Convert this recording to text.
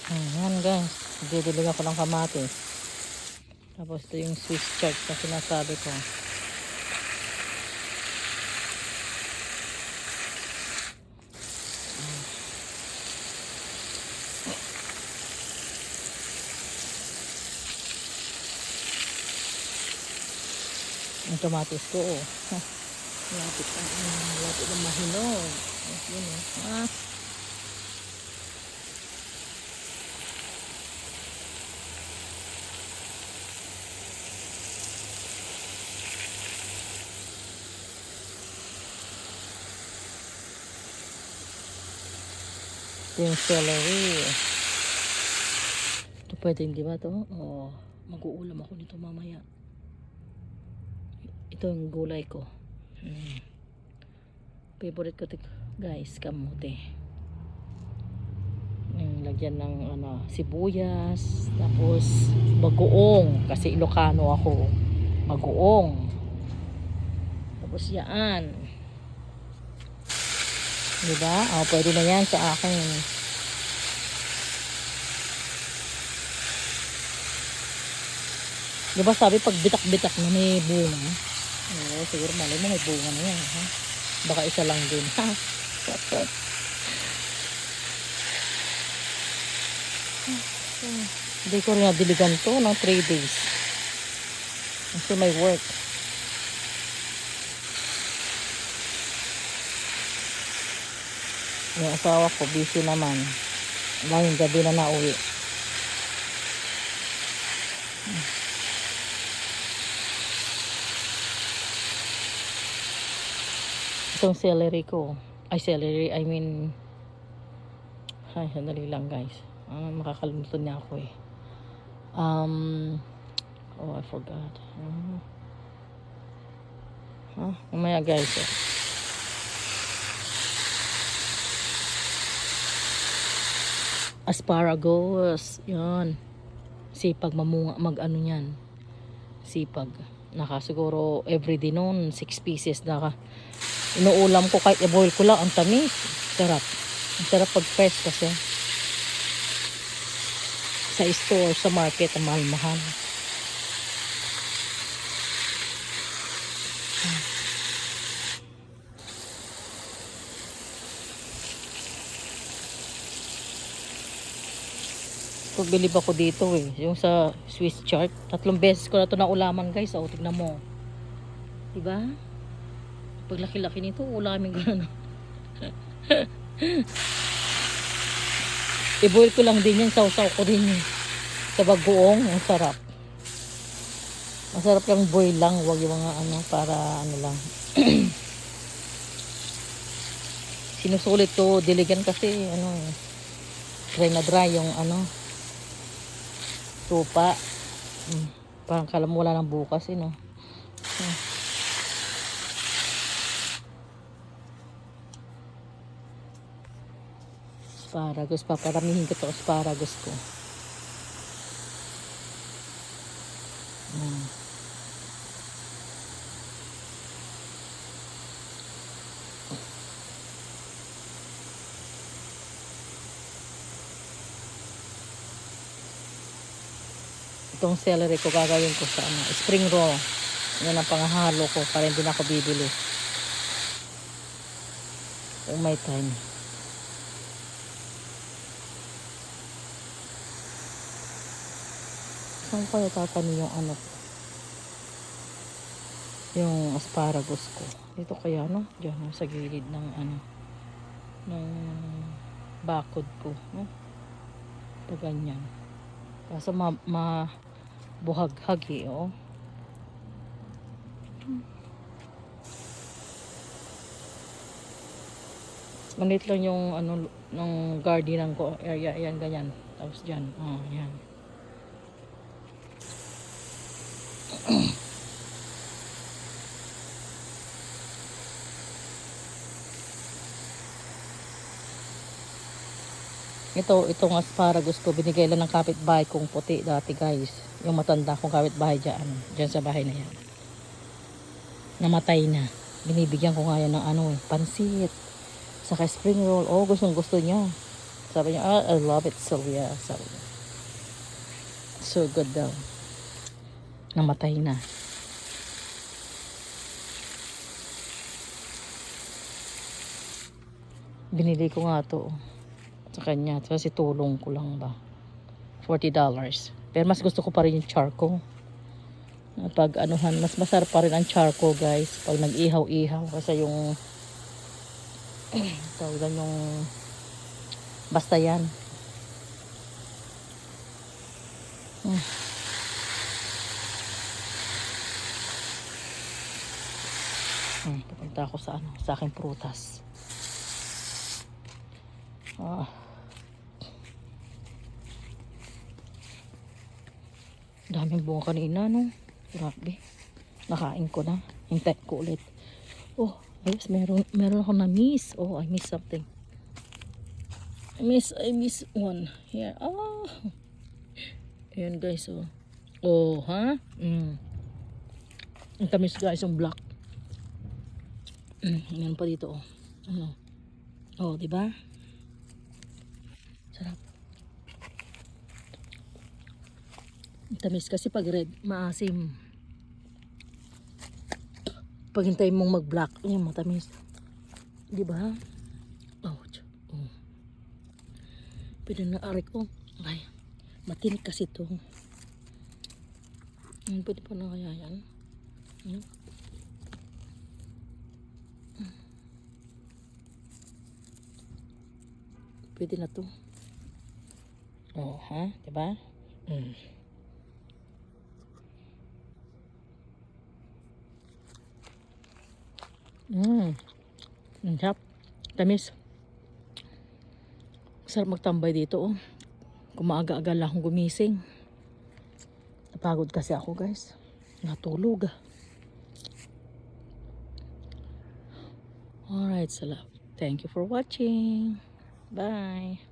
Ayan guys, didilig ako ng kamatis. Tapos ito yung Swiss chard na sinasabi ko. Yung kamatis ko, oh. Lapit na mahinog. Yun, oh. Ito yung celery. Ito pwede, di ba ito? Oh, mag-uulam ako nito mamaya. Ito yung gulay ko. Favorite ko ito, guys, kamote. Lagyan ng sibuyas, tapos bagoong, kasi Ilocano ako. Bagoong. Tapos yan. Diba? Oh, pwede na yan sa akin. Diba sabi pag bitak-bitak na may bunga? Oo, siguro malay mo may bunga na yan. Ha? Baka isa lang din. Ha? Hindi ko rin nadiligan to ng 3 days. Kasi may work. Yung asawa ko busy naman. Ngayong gabi na nauwi. Itong celery ko. Ay, celery. I mean, ay, sandali lang guys. Makakalimutan niya ako eh. Oh, I forgot. Umaya guys. Asparagus. Yan. Sipag mamunga, mag-ano yan. Sipag. Nakasiguro everyday noon, 6 pieces na inuulam ko kahit i-boil ko lang. Ang tamis. Sarap. Ang sarap pag fresh kasi. Sa store, sa market, ang mahal-mahal. Bilib ako dito eh. Yung sa Swiss chard. 3 beses ko na ito naulaman guys. O, tignan mo. Diba? Pag laki-laki nito, ulamin ko na. I-boil ko lang din yan. Sausaw ko din yun. Sa bagoong. Ang sarap. Masarap yung boil lang. Huwag yung mga para lang. Sinusulit to. Diligan kasi dry na dry yung tupa. Parang kala mo wala ng bukas no. Asparagus, paparamihin ko to asparagus ko. Itong celery ko gagawin ko sa spring roll. Yan ang panghalo ko para hindi na ako bibili. Kung may time. Saan kaya tatanim yung yung asparagus ko? Dito kaya diyan sa gilid ng ng bakod ko, Ito ganyan. Kaso buhaghag eh, oh. Manit lang yung ng gardening ko area, ayan ganyan. Tapos diyan, ayan. Itong asparagus ko binigay lang ng kapitbahay kong puti dati guys. Yung matanda kong kapitbahay diyan sa bahay na yan. Namatay na. Binibigyan ko nga yan ng pansit. Saka spring roll. Oh, gustong gusto niya. Sabi niya, I love it, Sylvia. Sabi niya. So good daw. Namatay na. Binili ko nga to sa kanya. Kasi tulong ko lang ba. $40. Pero mas gusto ko pa rin yung charcoal. Pag anuhan, mas masarap pa rin ang charcoal, guys. Pag nag-ihaw-ihaw. Kasi yung tawag lang yung basta yan. Pupunta ako sa sa aking prutas. Daming bunga kanina, no? Grabe. Nakain ko na. Hintay ko ulit. Oh, ayos, meron ako na miss. Oh, I miss something. I miss one. Here. Oh. Ayan, guys, oh. Oh, ha? Ang tamis, guys, yung black. Ayan pa dito, oh. Ano? Oh, di ba? Sarap. Ang tamis kasi pag red, maasim. Pag hintay mong mag-black, yan, matamis. Di ba? Oh, oh. Pwede na arik, oh. Ay, matinik kasi to. Pwede pa na kaya yan? Pwede na to. Oh, ha? Diba? Ang sarap. Tamis. Sarap magtambay dito, oh. Kumaaga-aga lang akong gumising. Napagod kasi ako, guys. Natulog. Alright, salamat. Thank you for watching. Bye.